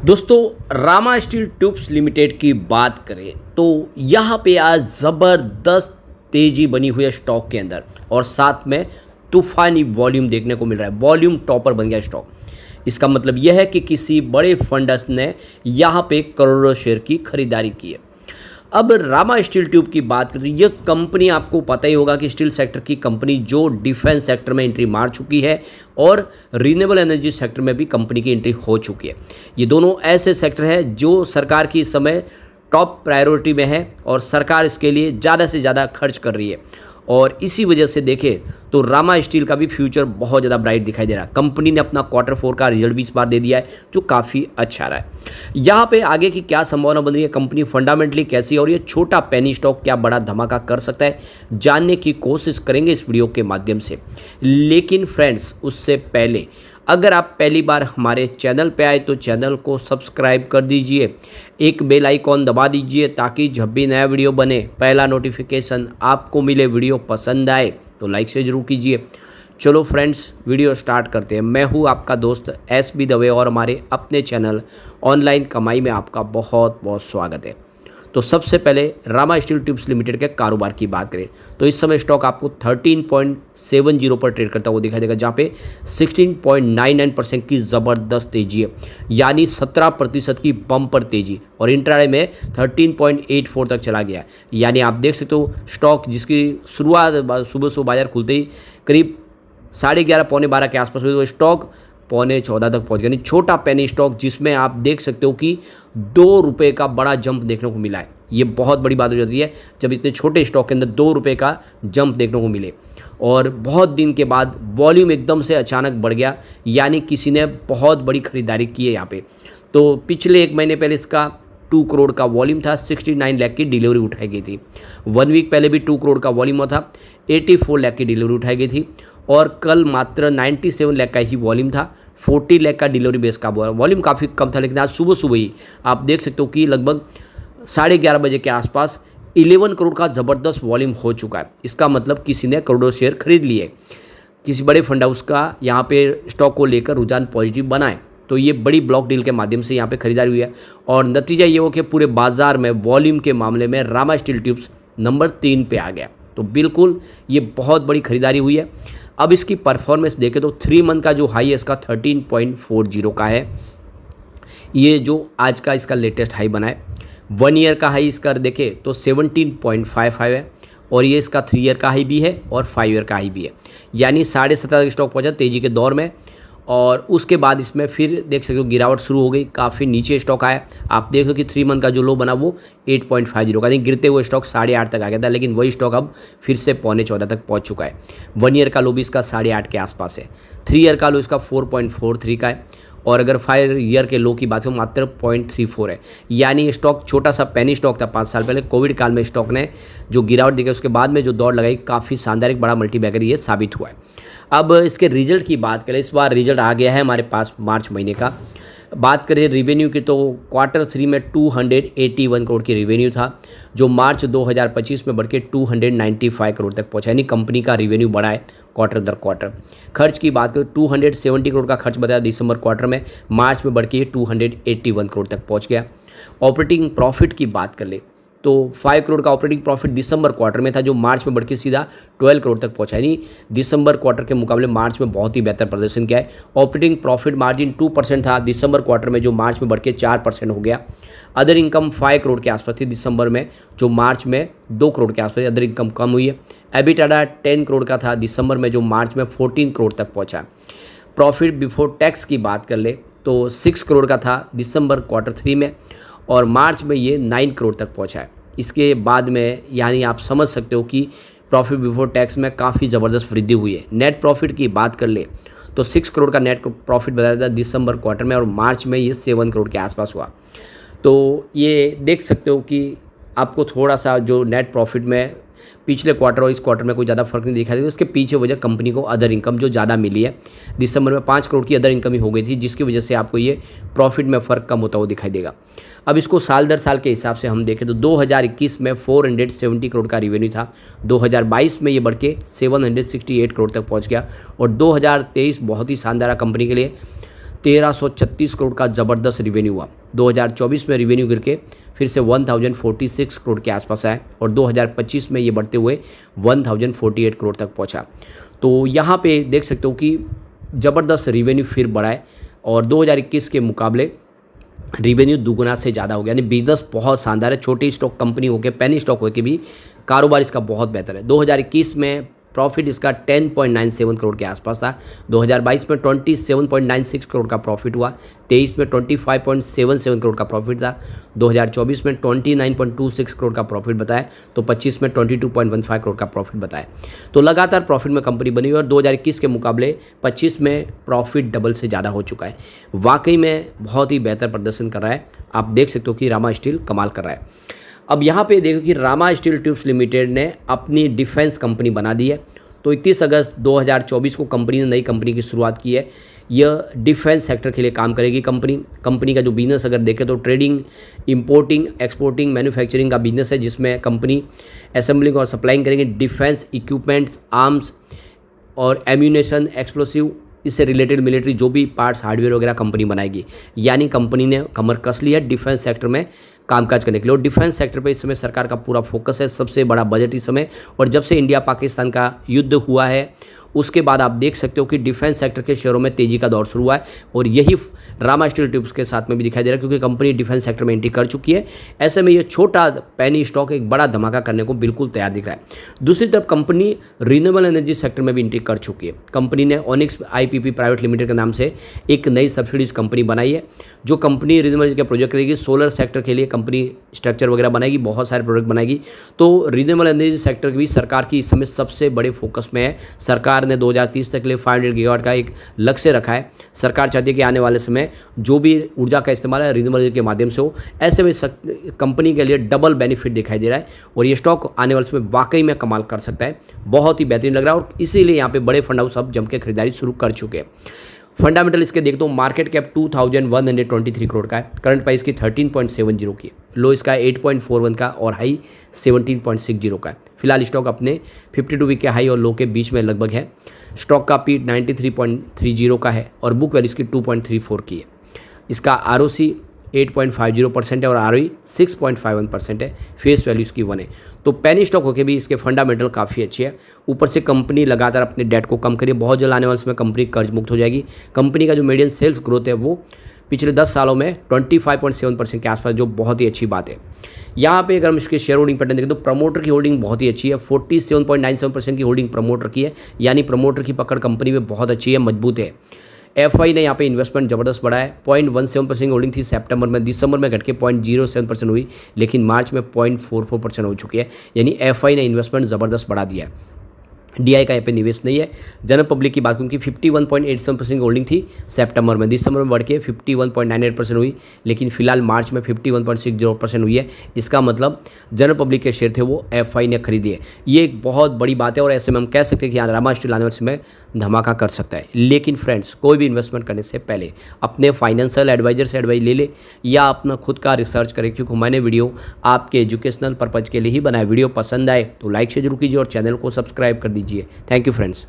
दोस्तों, Rama steel tubes limited की बात करें तो यहाँ पे आज ज़बरदस्त तेज़ी बनी हुई है स्टॉक के अंदर और साथ में तूफानी वॉल्यूम देखने को मिल रहा है। वॉल्यूम टॉपर बन गया स्टॉक। इसका मतलब यह है कि किसी बड़े फंडर्स ने यहाँ पे करोड़ों शेयर की खरीदारी की है। अब रामा स्टील ट्यूब की बात करें तो ये कंपनी, आपको पता ही होगा कि स्टील सेक्टर की कंपनी जो डिफेंस सेक्टर में एंट्री मार चुकी है और रिन्यूएबल एनर्जी सेक्टर में भी कंपनी की एंट्री हो चुकी है। ये दोनों ऐसे सेक्टर हैं जो सरकार की इस समय टॉप प्रायोरिटी में है और सरकार इसके लिए ज़्यादा से ज़्यादा खर्च कर रही है और इसी वजह से देखें तो रामा स्टील का भी फ्यूचर बहुत ज़्यादा ब्राइट दिखाई दे रहा है। कंपनी ने अपना Q4 का रिजल्ट भी इस बार दे दिया है जो काफ़ी अच्छा रहा है। यहाँ पे आगे की क्या संभावना बन रही है, कंपनी फंडामेंटली कैसी है और ये छोटा पेनी स्टॉक क्या बड़ा धमाका कर सकता है, जानने की कोशिश करेंगे इस वीडियो के माध्यम से। लेकिन फ्रेंड्स, उससे पहले अगर आप पहली बार हमारे चैनल पे आए तो चैनल को सब्सक्राइब कर दीजिए, एक बेल आइकॉन दबा दीजिए ताकि जब भी नया वीडियो बने पहला नोटिफिकेशन आपको मिले। वीडियो पसंद आए तो लाइक से ज़रूर कीजिए। चलो फ्रेंड्स, वीडियो स्टार्ट करते हैं। मैं हूँ आपका दोस्त SB दवे और हमारे अपने चैनल ऑनलाइन कमाई में आपका बहुत बहुत स्वागत है। तो सबसे पहले रामा स्टील ट्यूब्स लिमिटेड के कारोबार की बात करें तो इस समय स्टॉक आपको 13.70 पर ट्रेड करता हुआ दिखाई देगा, जहाँ पे 16.99% की ज़बरदस्त तेजी है, यानी 17% की बम्पर तेजी और इंट्राडे में 13.84 तक चला गया। यानी आप देख सकते हो स्टॉक जिसकी शुरुआत सुबह सुबह बाजार खुलते ही करीब 11:30 पौने 12 के आसपास हुई, तो स्टॉक पौने 14 तक पहुंच गया। यानी छोटा पेनी स्टॉक जिसमें आप देख सकते हो कि ₹2 का बड़ा जंप देखने को मिला है। ये बहुत बड़ी बात हो जाती है जब इतने छोटे स्टॉक के अंदर ₹2 का जंप देखने को मिले और बहुत दिन के बाद वॉल्यूम एकदम से अचानक बढ़ गया, यानी किसी ने बहुत बड़ी खरीदारी की है यहाँ पे। तो पिछले 1 महीने पहले इसका 2 करोड़ का वॉल्यूम था, 69 लाख की डिलीवरी उठाई गई थी। 1 वीक पहले भी 2 करोड़ का वॉल्यूम था, 84 लाख की डिलीवरी उठाई गई थी और कल मात्र 97 लाख का ही वॉल्यूम था। 40 लाख का डिलीवरी बेस का वॉल्यूम काफ़ी कम था, लेकिन आज सुबह सुबह ही आप देख सकते हो कि लगभग 11:30 बजे के आसपास 11 करोड़ का ज़बरदस्त वॉल्यूम हो चुका है। इसका मतलब किसी ने करोड़ों शेयर खरीद लिए, किसी बड़े फंड हाउस का यहाँ पे स्टॉक को लेकर रुझान पॉजिटिव बनाए, तो ये बड़ी ब्लॉक डील के माध्यम से यहाँ पे खरीदारी हुई है और नतीजा ये हो कि पूरे बाजार में वॉल्यूम के मामले में रामा स्टील ट्यूब्स नंबर 3 पे आ गया। तो बिल्कुल ये बहुत बड़ी खरीदारी हुई है। अब इसकी परफॉर्मेंस देखें तो 3 मंथ का जो हाई है इसका 13.40 का है, ये जो आज का इसका लेटेस्ट हाई बना है। 1 ईयर का हाई इसका देखें तो 17.55 है और ये इसका 3 ईयर का हाई भी है और 5 ईयर का हाई भी है, यानी 17.5 तक स्टॉक पहुंचा तेज़ी के दौर में और उसके बाद इसमें फिर देख सकते हो गिरावट शुरू हो गई, काफ़ी नीचे स्टॉक आया। आप देख लो कि 3 मंथ का जो लो बना वो 8.50 का, नहीं गिरते हुए स्टॉक 8.5 तक आ गया था, लेकिन वही स्टॉक अब फिर से पौने 14 तक पहुंच चुका है। 1 ईयर का लो भी इसका 8.5 के आसपास है, 3 ईयर का लो इसका 4.43 का है और अगर 5 ईयर के लो की बात करूँ मात्र 0.34 है। यानी ये स्टॉक छोटा सा पेनी स्टॉक था 5 साल पहले। कोविड काल में स्टॉक ने जो गिरावट दिखाई उसके बाद में जो दौड़ लगाई, काफ़ी शानदार एक बड़ा मल्टीबैगर ये साबित हुआ है। अब इसके रिजल्ट की बात करें, इस बार रिजल्ट आ गया है हमारे पास मार्च महीने का। बात करें रेवेन्यू की तो Q3 में 281 करोड़ की रेवेन्यू था, जो मार्च 2025 में बढ़ के 295 करोड़ तक पहुंचा, यानी कंपनी का रेवेन्यू बढ़ा है क्वार्टर दर क्वार्टर। खर्च की बात करें 270 करोड़ का खर्च बताया दिसंबर क्वार्टर में, मार्च में बढ़ के 281 करोड़ तक पहुंच गया। ऑपरेटिंग प्रॉफिट की बात कर ले तो 5 करोड़ का ऑपरेटिंग प्रॉफिट दिसंबर क्वार्टर में था, जो मार्च में बढ़ के सीधा 12 करोड़ तक पहुंचा, यानी दिसंबर क्वार्टर के मुकाबले मार्च में बहुत ही बेहतर प्रदर्शन किया है। ऑपरेटिंग प्रॉफिट मार्जिन 2% था दिसंबर क्वार्टर में, जो मार्च में बढ़ के 4% हो गया। अदर इनकम 5 करोड़ के आसपास थी दिसंबर में, जो मार्च में 2 करोड़ के आसपास अदर इनकम कम हुई है। एबिटाडा 10 करोड़ का था दिसंबर में, जो मार्च में 14 करोड़ तक पहुँचा। प्रॉफिट बिफोर टैक्स की बात कर ले तो 6 करोड़ का था दिसंबर Q3 में और मार्च में ये 9 करोड़ तक पहुंचा है। इसके बाद में यानी आप समझ सकते हो कि प्रॉफिट बिफोर टैक्स में काफ़ी ज़बरदस्त वृद्धि हुई है। नेट प्रॉफिट की बात कर ले तो 6 करोड़ का नेट प्रॉफिट बताया था दिसंबर क्वार्टर में और मार्च में ये 7 करोड़ के आसपास हुआ। तो ये देख सकते हो कि आपको थोड़ा सा जो नेट प्रॉफिट में पिछले क्वार्टर और इस क्वार्टर में कोई ज़्यादा फर्क नहीं दिखाई देगा। उसके पीछे वजह कंपनी को अदर इनकम जो ज़्यादा मिली है, दिसंबर में 5 करोड़ की अदर इनकम ही हो गई थी, जिसकी वजह से आपको ये प्रॉफिट में फ़र्क कम होता हुआ दिखाई देगा। अब इसको साल दर साल के हिसाब से हम देखें तो 2021 में 470 करोड़ का रेवेन्यू था, 2022 में ये बढ़ के 768 करोड़ तक पहुँच गया और 2023 बहुत ही शानदार कंपनी के लिए 1336 करोड़ का ज़बरदस्त रिवेन्यू हुआ। 2024 में रिवेन्यू गिर के फिर से 1046 करोड़ के आसपास आया और 2025 में ये बढ़ते हुए 1048 करोड़ तक पहुंचा। तो यहाँ पे देख सकते हो कि ज़बरदस्त रिवेन्यू फिर बढ़ा है और 2021 के मुकाबले रिवेन्यू दुगुना से ज़्यादा हो गया, यानी बिजनेस बहुत शानदार है। छोटी स्टॉक कंपनी होकर पेनी स्टॉक होकर भी कारोबार इसका बहुत बेहतर है। 2021 में प्रॉफिट इसका 10.97 करोड़ के आसपास था। 2022 में 27.96 करोड़ का प्रॉफिट हुआ। 23 में 25.77 करोड़ का प्रॉफिट था। 2024 में 29.26 करोड़ का प्रॉफिट बताया, तो 25 में 22.15 करोड़ का प्रॉफिट बताया। तो लगातार प्रॉफिट में कंपनी बनी हुई और 2021 के मुकाबले 25 में प्रॉफिट डबल से ज़्यादा हो चुका है। वाकई में बहुत ही बेहतर प्रदर्शन कर रहा है। आप देख सकते हो कि रामा स्टील कमाल कर रहा है। अब यहाँ पे देखो कि रामा स्टील ट्यूब्स लिमिटेड ने अपनी डिफेंस कंपनी बना दी है। तो 31 अगस्त 2024 को कंपनी ने नई कंपनी की शुरुआत की है। यह डिफेंस सेक्टर के लिए काम करेगी। कंपनी का जो बिजनेस अगर देखें तो ट्रेडिंग, इंपोर्टिंग, एक्सपोर्टिंग, मैन्युफैक्चरिंग का बिजनेस है, जिसमें कंपनी असेंबलिंग और सप्लाइंग करेंगे डिफेंस इक्विपमेंट्स, आर्म्स और एम्यूनेशन, एक्सप्लोसिव, इससे रिलेटेड मिलिट्री जो भी पार्ट्स, हार्डवेयर वगैरह कंपनी बनाएगी। यानी कंपनी ने कमर कस ली है डिफेंस सेक्टर में कामकाज करने के लिए। और डिफेंस सेक्टर पे इस समय सरकार का पूरा फोकस है, सबसे बड़ा बजट इस समय। और जब से इंडिया पाकिस्तान का युद्ध हुआ है उसके बाद आप देख सकते हो कि डिफेंस सेक्टर के शेयरों में तेजी का दौर शुरू हुआ है और यही रामा स्टील ट्यूब्स के साथ में भी दिखाई दे रहा है, क्योंकि कंपनी डिफेंस सेक्टर में एंट्री कर चुकी है। ऐसे में ये छोटा पेनी स्टॉक एक बड़ा धमाका करने को बिल्कुल तैयार दिख रहा है। दूसरी तरफ कंपनी रिन्यूएबल एनर्जी सेक्टर में भी एंट्री कर चुकी है। कंपनी ने ओनिक्स आईपीपी प्राइवेट लिमिटेड के नाम से एक नई सब्सिडीज कंपनी बनाई है, जो कंपनी रिन्यूएबल एनर्जी के प्रोजेक्ट करेगी। सोलर सेक्टर के लिए कंपनी स्ट्रक्चर वगैरह बनाएगी, बहुत सारे प्रोडक्ट बनाएगी। तो रिन्यूएबल एनर्जी सेक्टर भी सरकार की इस समय सबसे बड़े फोकस में है। सरकार ने 2030 तक के लिए 500 गीगावाट का एक लक्ष्य रखा है। सरकार चाहती है कि आने वाले समय जो भी ऊर्जा का इस्तेमाल है रिन्यूएबल एनर्जी के माध्यम से हो। ऐसे में कंपनी के लिए डबल बेनिफिट दिखाई दे रहा है और ये स्टॉक आने वाले समय वाकई में कमाल कर सकता है। बहुत ही बेहतरीन लग रहा है और इसीलिए यहाँ पे बड़े फंड हाउस अब जम के खरीदारी शुरू कर चुके हैं। फंडामेंटल इसके देख दो, मार्केट कैप 2123 करोड़ का है। करंट प्राइस की 13.70 की है। लो इसका 8.41 का और हाई 17.60 का है। फिलहाल स्टॉक अपने 52 वीक के हाई और लो के बीच में लगभग है। स्टॉक का पी 93.30 का है और बुक वैल्यू इसकी 2.34 की है। इसका आरओसी 8.50% है और आरओई 6.51% है। फेस वैल्यू इसकी 1 है। तो पेनी स्टॉक होकर भी इसके फंडामेंटल काफ़ी अच्छे हैं। ऊपर से कंपनी लगातार अपने डेट को कम करिए, बहुत जल्द आने वाले समय कंपनी कर्ज मुक्त हो जाएगी। कंपनी का जो मीडियन सेल्स ग्रोथ है वो पिछले 10 सालों में 25.7% के आसपास, जो बहुत ही अच्छी बात है। यहाँ पे अगर हम इसके शेयर होल्डिंग पैटर्न देखें तो प्रमोटर की होल्डिंग बहुत ही अच्छी है। 47.97% की होल्डिंग प्रमोटर की है, यानी प्रमोटर की पकड़ कंपनी में बहुत अच्छी है, मजबूत है। एफआई ने यहाँ पे इन्वेस्टमेंट जबरदस्त बढ़ा है। 0.17% होल्डिंग थी सितंबर में, दिसंबर में घट के 0.07% हुई, लेकिन मार्च में 0.44% हो चुकी है। एफआई ने इन्वेस्टमेंट ज़बरदस्त बढ़ा दिया है। डीआई का यहाँ पे निवेश नहीं है। जनरल पब्लिक की बात करूँ कि 51.87% की होल्डिंग थी सितंबर में, दिसंबर में बढ़ के 51.98% हुई, लेकिन फिलहाल मार्च में 51.60% हुई है। इसका मतलब जनरल पब्लिक के शेयर थे वो एफआई ने खरीदी है। ये एक बहुत बड़ी बात है और ऐसे में हम कह सकते हैं कि यहाँ रामा स्टील आने वाले समय धमाका कर सकता है। लेकिन फ्रेंड्स, कोई भी इन्वेस्टमेंट करने से पहले अपने फाइनेंशियल एडवाइजर से एडवाइस ले ले या अपना खुद का रिसर्च करें, क्योंकि मैंने वीडियो आपके एजुकेशनल पर्पज़ के लिए ही बनाया। वीडियो पसंद आए तो लाइक से जरूर कीजिए और चैनल को सब्सक्राइब कर दीजिए। Thank you friends.